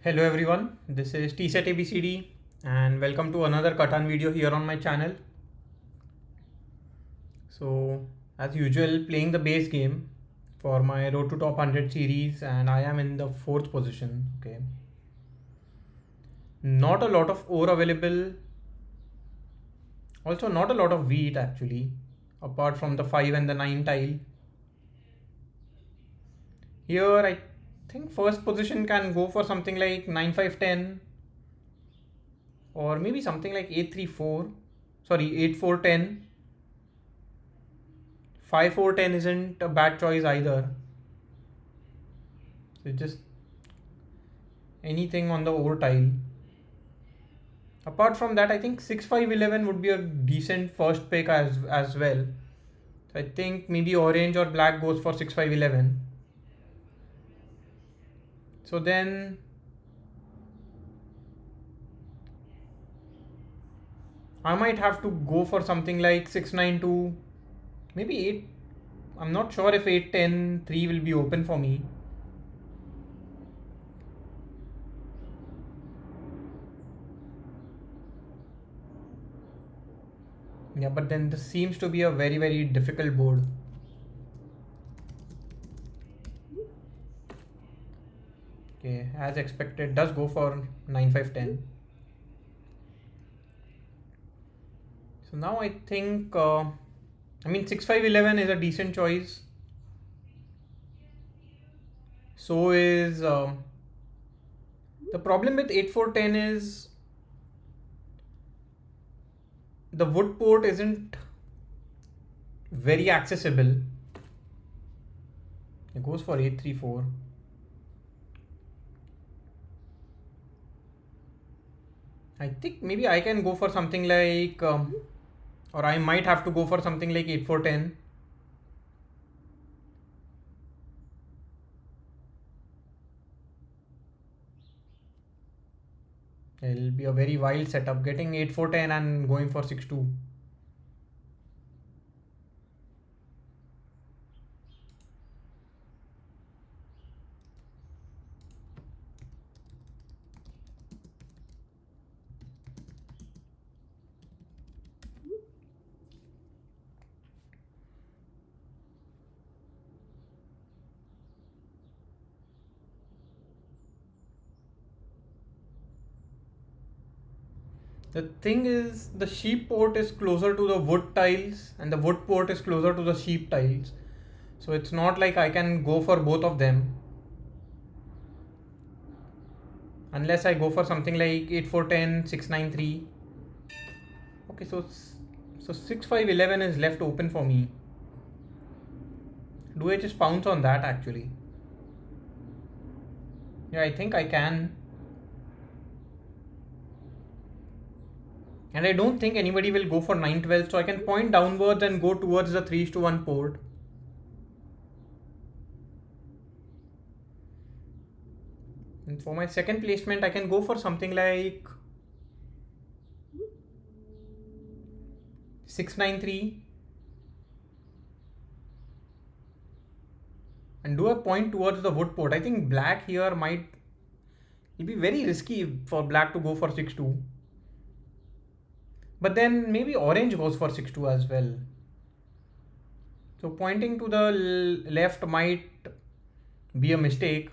Hello everyone, this is TSET ABCD and welcome to another Catan video here on my channel. So as usual, playing the base game for my Road to Top 100 series, and I am in the 4th position. Okay, not a lot of ore available, also not a lot of wheat actually, apart from the 5 and the 9 tile. Here I think first position can go for something like 9-5-10 or maybe something like 8-3-4, sorry 8-4-10. 5-4-10 isn't a bad choice either. So just anything on the ore tile. Apart from that, I think 6-5-11 would be a decent first pick as well. So I think maybe orange or black goes for 6-5-11. So then I might have to go for something like 6-9-2, maybe 8. I'm not sure if 8-10-3 will be open for me. Yeah, but then this seems to be a very difficult board. Okay, as expected, does go for 9-5-10. So now I think, 6-5-11 is a decent choice. So is the problem with 8-4-10 is the wood port isn't very accessible. It goes for 8-3-4. I think maybe I can go for something like, or I might have to go for something like 8-4-10. It'll be a very wild setup, getting 8-4-10 and going for 6-2. The thing is, the sheep port is closer to the wood tiles and the wood port is closer to the sheep tiles. So it's not like I can go for both of them. Unless I go for something like 8-4-10, 6-9-3. Okay, so 6-5-11 is left open for me. Do I just pounce on that actually? Yeah, I think I can. And I don't think anybody will go for 9-12, so I can point downwards and go towards the 3-1 port. And for my second placement, I can go for something like 6-9-3 and do a point towards the wood port. I think black here might, it'll be very risky for black to go for 6-2. But then maybe orange goes for 6-2 as well. So pointing to the left might be a mistake.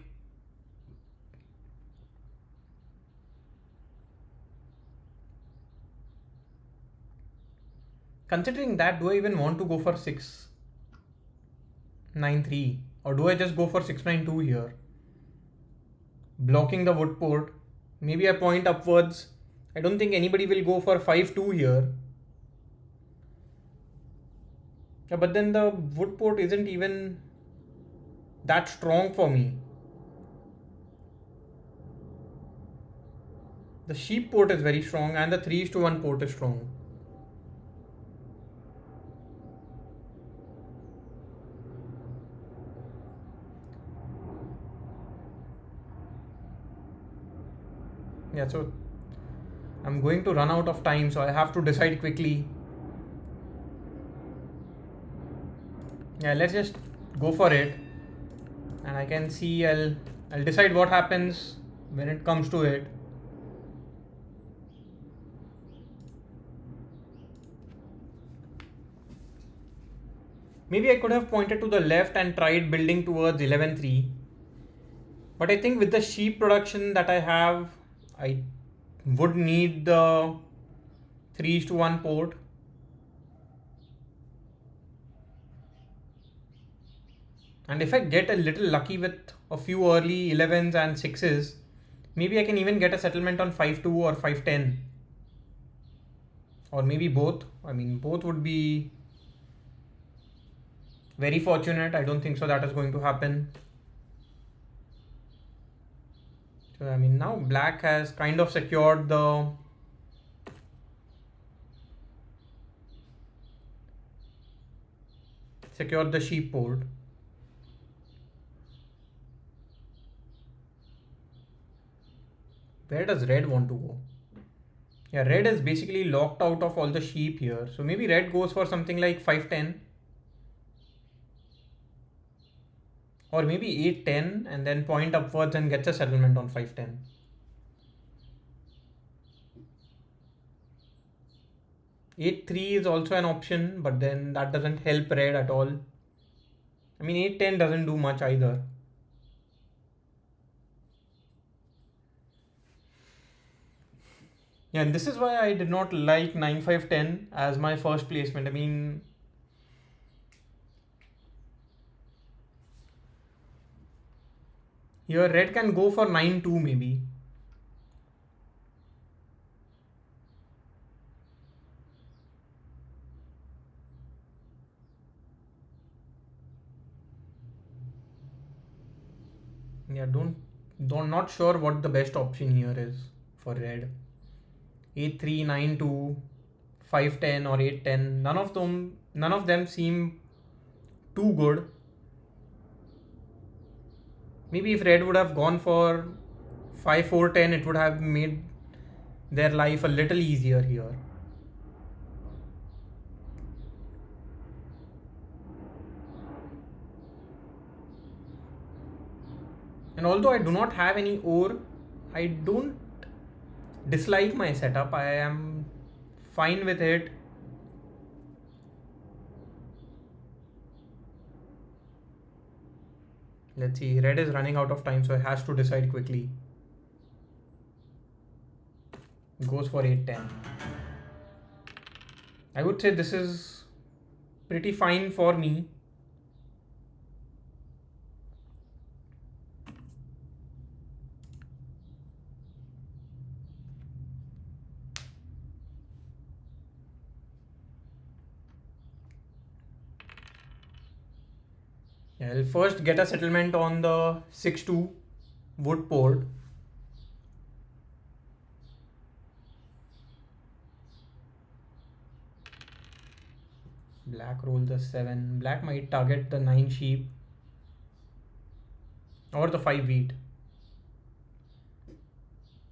Considering that, do I even want to go for 6-9-3 or do I just go for 6-9-2 here? Blocking the wood port. Maybe I point upwards. I don't think anybody will go for 5-2 here. Yeah, but then the wood port isn't even that strong for me. The sheep port is very strong and the 3-1 port is strong. Yeah, so I'm going to run out of time, so I have to decide quickly. Yeah, let's just go for it. And I can see I'll decide what happens when it comes to it. Maybe I could have pointed to the left and tried building towards 11-3. But I think with the sheep production that I have, I would need the 3:1 port. And if I get a little lucky with a few early 11s and 6s, maybe I can even get a settlement on 5-2 or 5-10. Or maybe both. I mean, both would be very fortunate. I don't think so that is going to happen. So I mean, now black has kind of secured the sheep port. Where does red want to go? Yeah, red is basically locked out of all the sheep here. So maybe red goes for something like 5-10. Or maybe 8-10 and then point upwards and gets a settlement on 5-10. Eight three is also an option, but then that doesn't help red at all. I mean, 8-10 doesn't do much either. Yeah, and this is why I did not like 9-5-10 as my first placement. I mean, here red can go for 9-2 maybe. Yeah, not sure what the best option here is for red. 8-3, 9-2, 5-10 or 8-10. None of them seem too good. Maybe if red would have gone for 5-4-10, it would have made their life a little easier here. And although I do not have any ore, I don't dislike my setup. I am fine with it. Let's see, red is running out of time, so it has to decide quickly. Goes for 8-10. I would say this is pretty fine for me. I'll first get a settlement on the 6-2 wood port. Black roll the 7. Black might target the 9 sheep or the 5 wheat.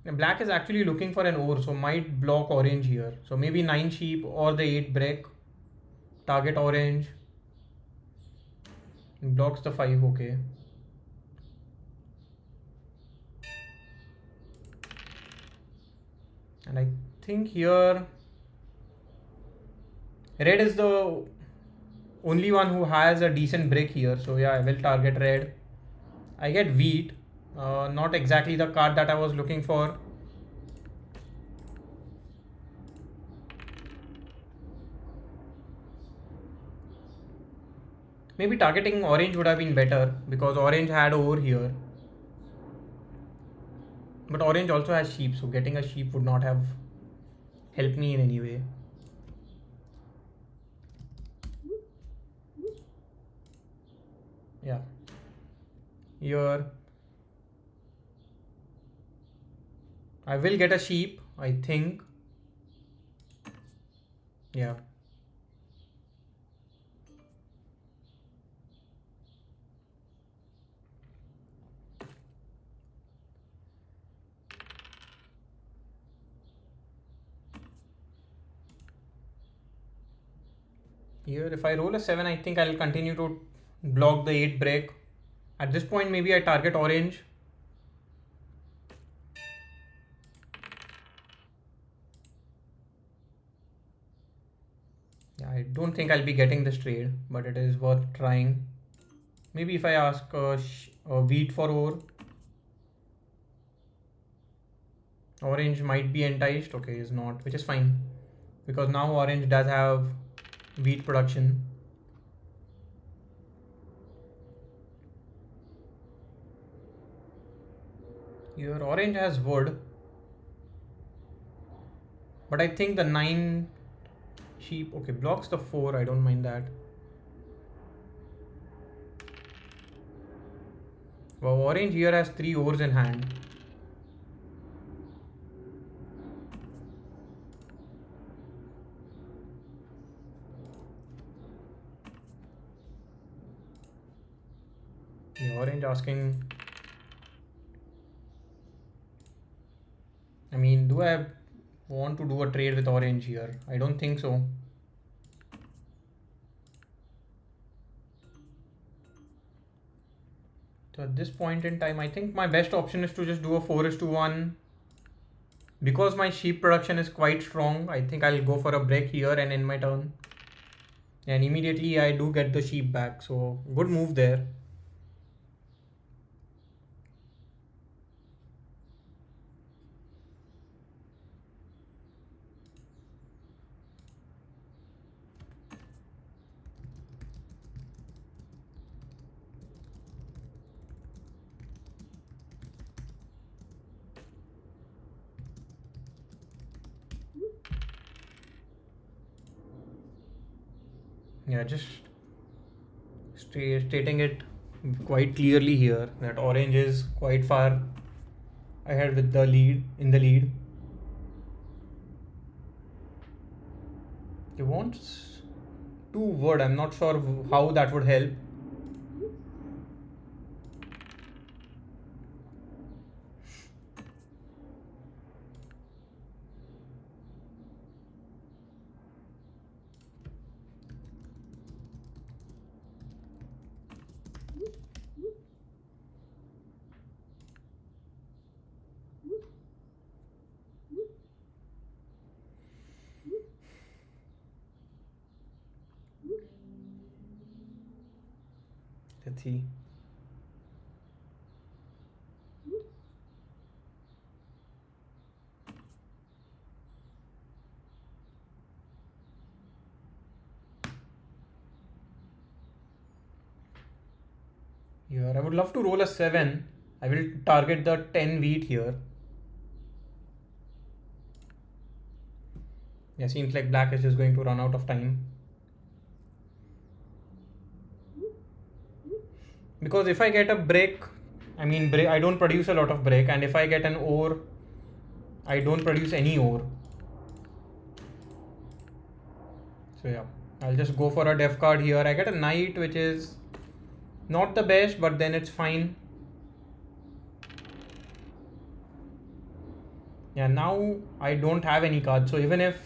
Black is actually looking for an ore, so might block orange here. So maybe 9 sheep or the 8 brick. Target orange. Blocks the 5, okay. And I think here red is the only one who has a decent brick here. So yeah, I will target red. I get wheat. Not exactly the card that I was looking for. Maybe targeting orange would have been better because orange had ore here. But orange also has sheep, so getting a sheep would not have helped me in any way. Yeah. Here I will get a sheep, I think. Yeah. Here if I roll a 7, I think I'll continue to block the 8 break. At this point maybe I target orange. I don't think I'll be getting this trade, but it is worth trying. Maybe if I ask wheat for ore, orange might be enticed. Okay, is not, which is fine because now orange does have wheat production. Here orange has wood, but I think the 9 sheep, okay, blocks the 4. I don't mind that. Well, orange here has 3 ores in hand. Yeah, orange asking. I mean, do I want to do a trade with orange here? I don't think so. So at this point in time, I think my best option is to just do a 4:1. Because my sheep production is quite strong, I think I'll go for a break here and end my turn. And immediately I do get the sheep back. So good move there. Yeah, just stating it quite clearly here that orange is quite far ahead with the lead in the lead. He wants 2 wood. I'm not sure how that would help. Let's see. Here, I would love to roll a 7. I will target the 10 wheat here. Yeah, seems like black is just going to run out of time. Because if I get a break, I mean, I don't produce a lot of break, and if I get an ore, I don't produce any ore. So yeah, I'll just go for a def card here. I get a knight, which is not the best, but then it's fine. Yeah, now I don't have any cards, so even if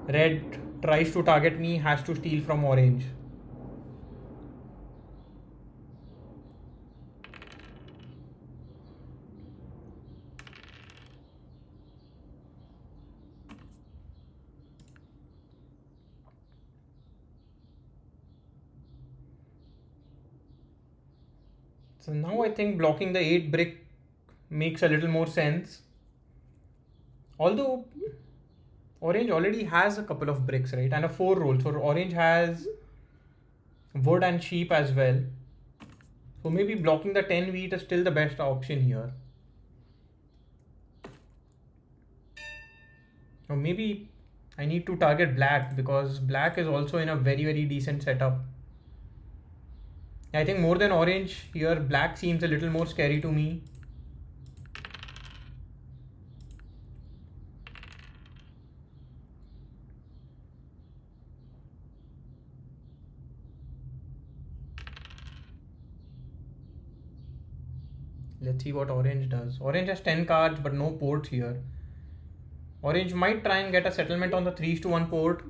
red tries to target me, has to steal from orange. So now I think blocking the 8 brick makes a little more sense. Although orange already has a couple of bricks, right? And a 4 roll. So orange has wood and sheep as well. So maybe blocking the 10 wheat is still the best option here. Or maybe I need to target black because black is also in a very decent setup. I think more than orange here, black seems a little more scary to me. Let's see what orange does. Orange has 10 cards but no ports here. Orange might try and get a settlement on the 3:1 port.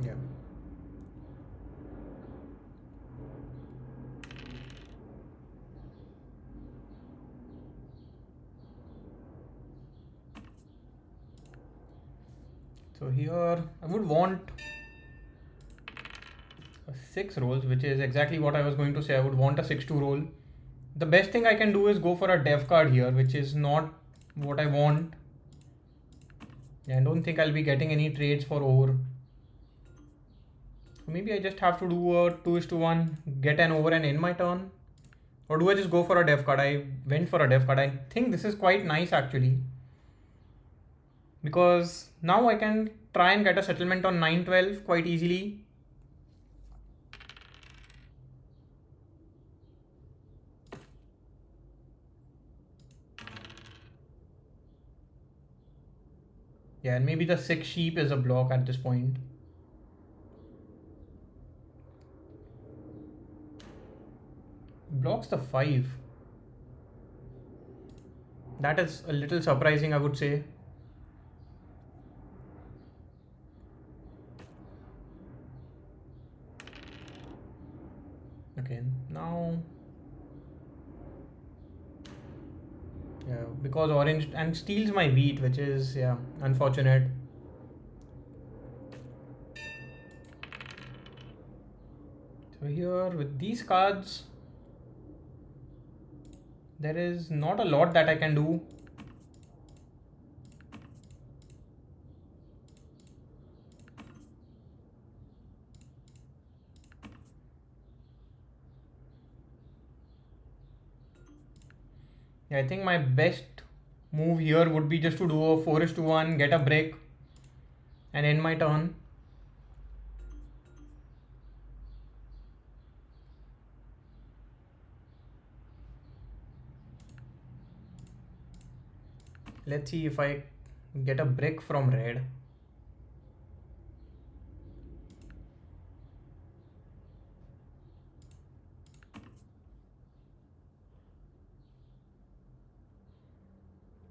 Yeah. So here I would want a 6 rolls, which is exactly what I was going to say. I would want a 6-2 roll. The best thing I can do is go for a dev card here, which is not what I want. Yeah, I don't think I'll be getting any trades for over. So maybe I just have to do a 2:1, get an over and end my turn. Or do I just go for a dev card? I went for a dev card. I think this is quite nice actually, because now I can try and get a settlement on 9-12 quite easily. Yeah, and maybe the 6 sheep is a block at this point. Blocks the 5. That is a little surprising, I would say. Okay, now, yeah, because orange and steals my wheat, which is, yeah, unfortunate. So here with these cards, there is not a lot that I can do. Yeah, I think my best move here would be just to do a 4:1, get a break and end my turn. Let's see if I get a brick from red.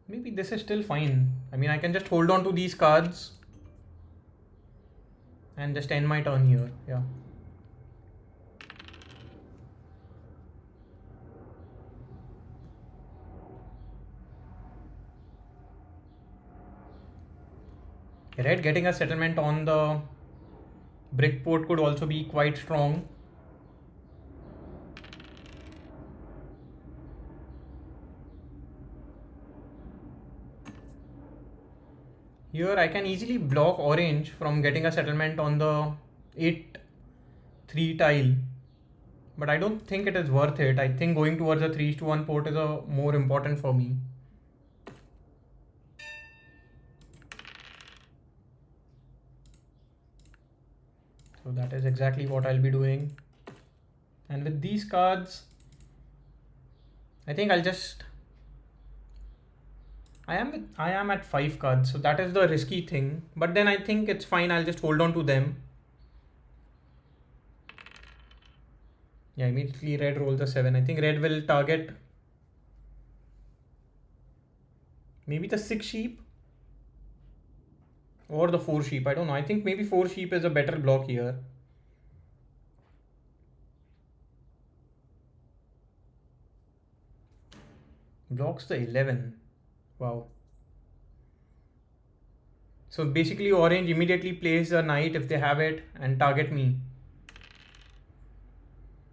Maybe this is still fine. I mean, I can just hold on to these cards and just end my turn here. Yeah. Red getting a settlement on the brick port could also be quite strong. Here I can easily block orange from getting a settlement on the 8-3 tile, but I don't think it is worth it. I think going towards a 3:1 port is a more important for me. So that is exactly what I'll be doing. And with these cards, I think I'll just, I am at 5 cards, so that is the risky thing. But then I think it's fine. I'll just hold on to them. Yeah, immediately red rolls a 7. I think red will target maybe the 6 sheep or the 4 sheep. I don't know. I think maybe 4 sheep is a better block here. Blocks the 11. Wow. So basically orange immediately plays a knight if they have it and target me.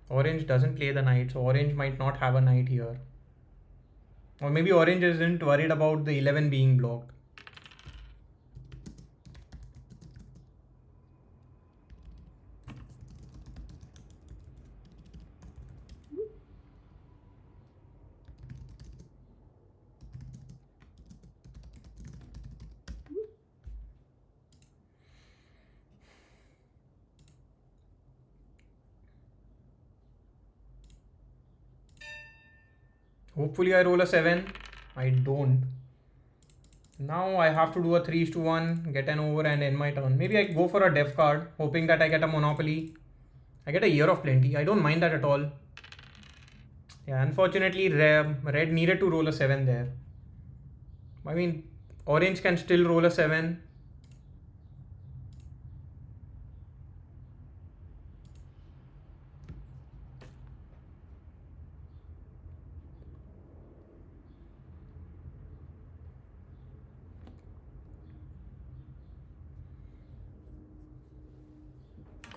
Orange doesn't play the knight, so orange might not have a knight here. Or maybe orange isn't worried about the 11 being blocked. Hopefully I roll a 7. I don't. Now I have to do a 3:1, get an over and end my turn. Maybe I go for a dev card, hoping that I get a monopoly. I get a year of plenty. I don't mind that at all. Yeah, unfortunately red needed to roll a 7 there. I mean, orange can still roll a 7.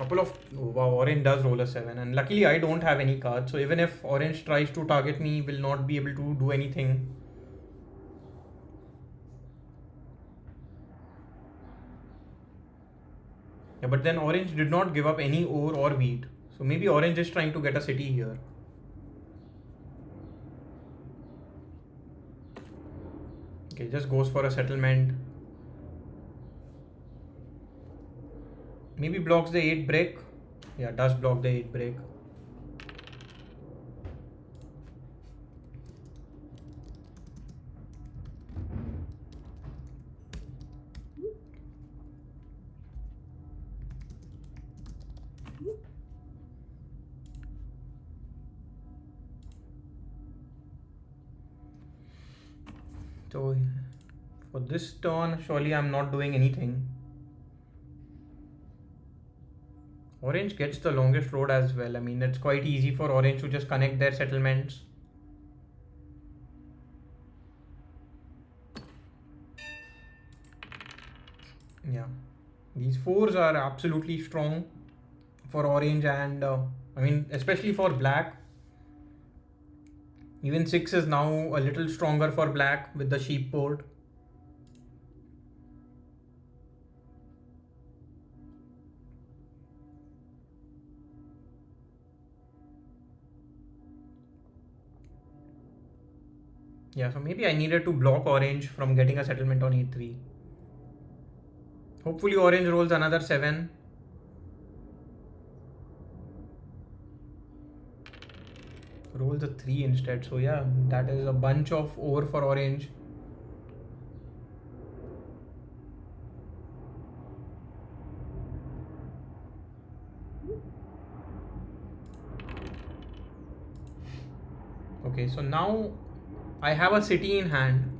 Couple of, wow, orange does roll a 7, and luckily I don't have any cards, so even if orange tries to target me, will not be able to do anything. Yeah, but then orange did not give up any ore or wheat, so maybe orange is trying to get a city here. Okay, just goes for a settlement. Maybe blocks the 8 break. Yeah, does block the 8 break. So for this turn, surely I'm not doing anything. Orange gets the longest road as well. I mean, it's quite easy for orange to just connect their settlements. Yeah, these 4s are absolutely strong for orange, and I mean, especially for black. Even 6 is now a little stronger for black with the sheep port. Yeah, so maybe I needed to block orange from getting a settlement on e3. Hopefully orange rolls another 7. Rolls a 3 instead. So yeah, that is a bunch of ore for orange. Okay, so now I have a city in hand.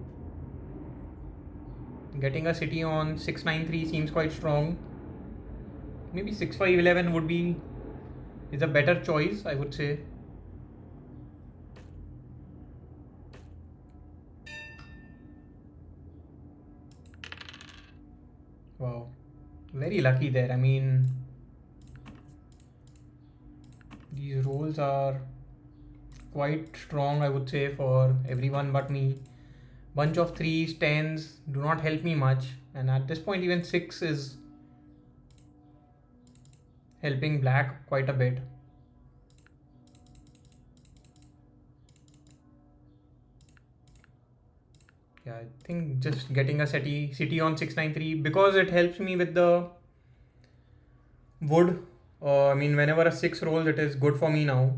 Getting a city on 693 seems quite strong. Maybe 6511 would be is a better choice, I would say. Wow, very lucky there. I mean, these rolls are quite strong, I would say, for everyone but me. Bunch of 3s, 10s do not help me much, and at this point even 6 is helping black quite a bit. Yeah, I think just getting a city on 693 because it helps me with the wood. I mean, whenever a 6 rolls, it is good for me now.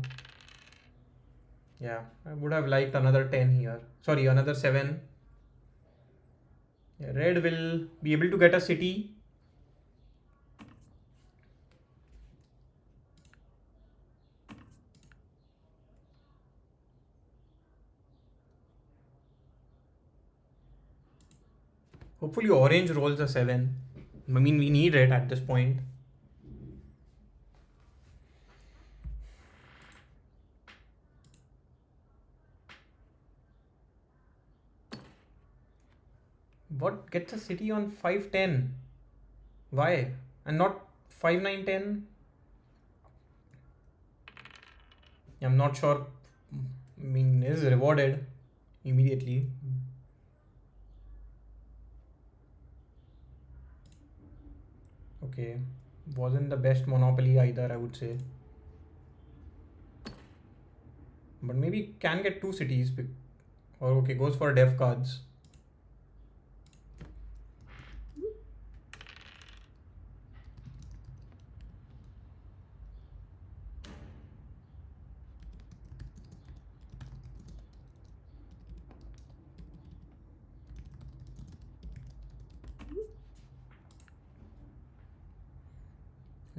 Yeah, I would have liked another 10 here. Sorry, another 7. Yeah, red will be able to get a city. Hopefully orange rolls a 7. I mean, we need it at this point. What gets a city on 510? Why? And not 5910? I'm not sure. I mean, is rewarded immediately. Okay, wasn't the best monopoly either, I would say. But maybe can get 2 cities. Or okay, goes for dev cards.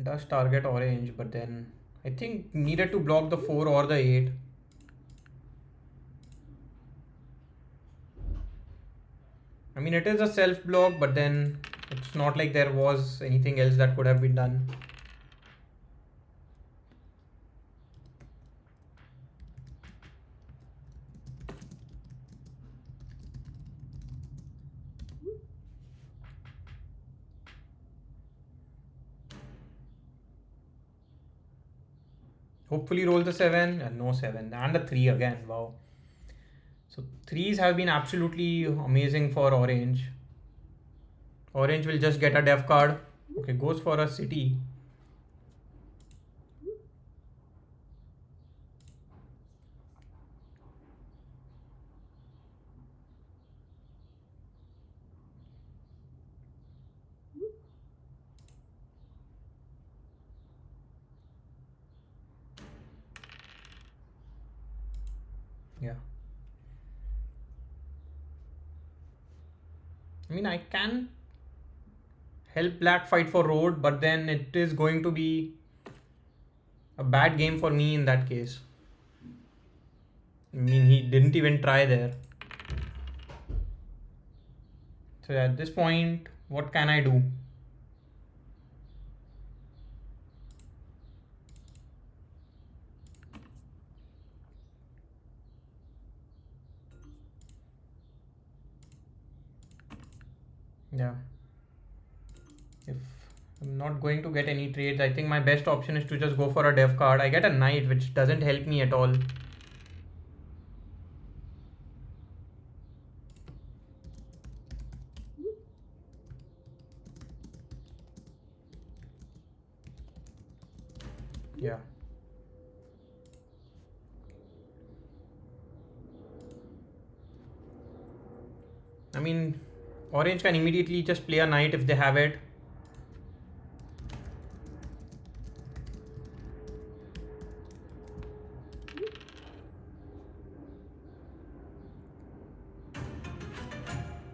Does target orange, but then I think needed to block the 4 or the 8. I mean, it is a self block, but then it's not like there was anything else that could have been done. Hopefully roll the 7 and no 7 and a 3 again. Wow. So threes have been absolutely amazing for orange. Orange will just get a dev card. Okay, goes for a city. Yeah. I mean, I can help black fight for road, but then it is going to be a bad game for me in that case. I mean, he didn't even try there. So at this point, what can I do? Yeah. If I'm not going to get any trades, I think my best option is to just go for a dev card. I get a knight, which doesn't help me at all. Yeah. I mean, orange can immediately just play a knight if they have it.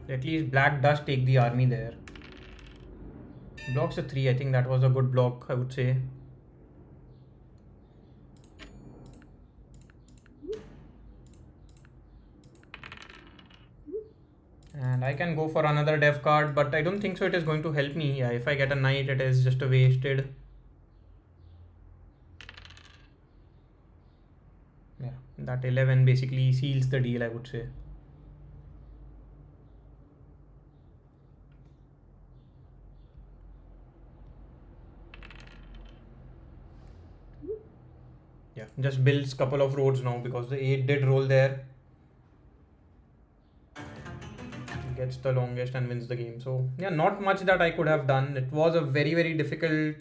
At least black does take the army there. Blocks a 3. I think that was a good block, I would say. And I can go for another dev card, but I don't think so it is going to help me. Yeah, if I get a knight, it is just a wasted. Yeah, that 11 basically seals the deal, I would say. Yeah, just builds couple of roads now because the 8 did roll there. Gets the longest and wins the game. So yeah, not much that I could have done. It was a very, very difficult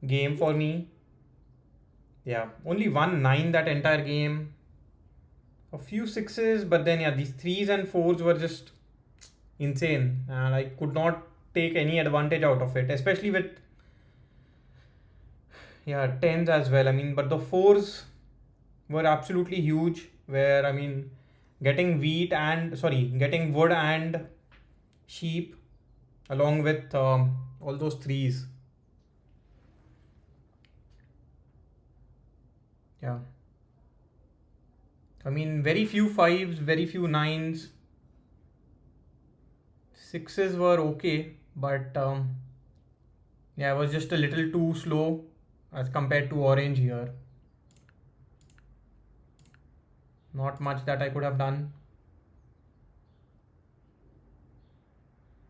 game for me. Yeah, only one 9 that entire game. A few 6s, but then yeah, these 3s and 4s were just insane. And I could not take any advantage out of it, especially with yeah 10s as well. I mean, but the 4s were absolutely huge, where I mean getting wood and sheep along with all those 3s. Yeah, I mean, very few 5s, very few 9s. 6s were okay, but yeah, I was just a little too slow as compared to orange here. Not much that I could have done.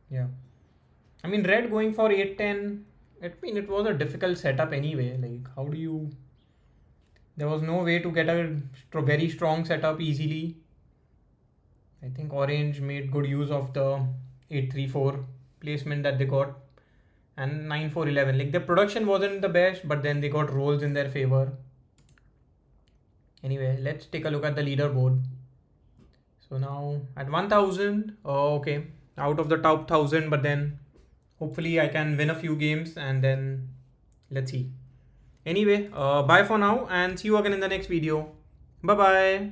Yeah, I mean, red going for 8-10. I mean, it was a difficult setup anyway. Like, how do you? There was no way to get a very strong setup easily. I think orange made good use of the 8-3-4 placement that they got, and 9-4-11. Like, the production wasn't the best, but then they got rolls in their favor. Anyway, let's take a look at the leaderboard. So now at 1000, okay, out of the top 1000, but then hopefully I can win a few games and then let's see. Anyway, bye for now and see you again in the next video. Bye bye.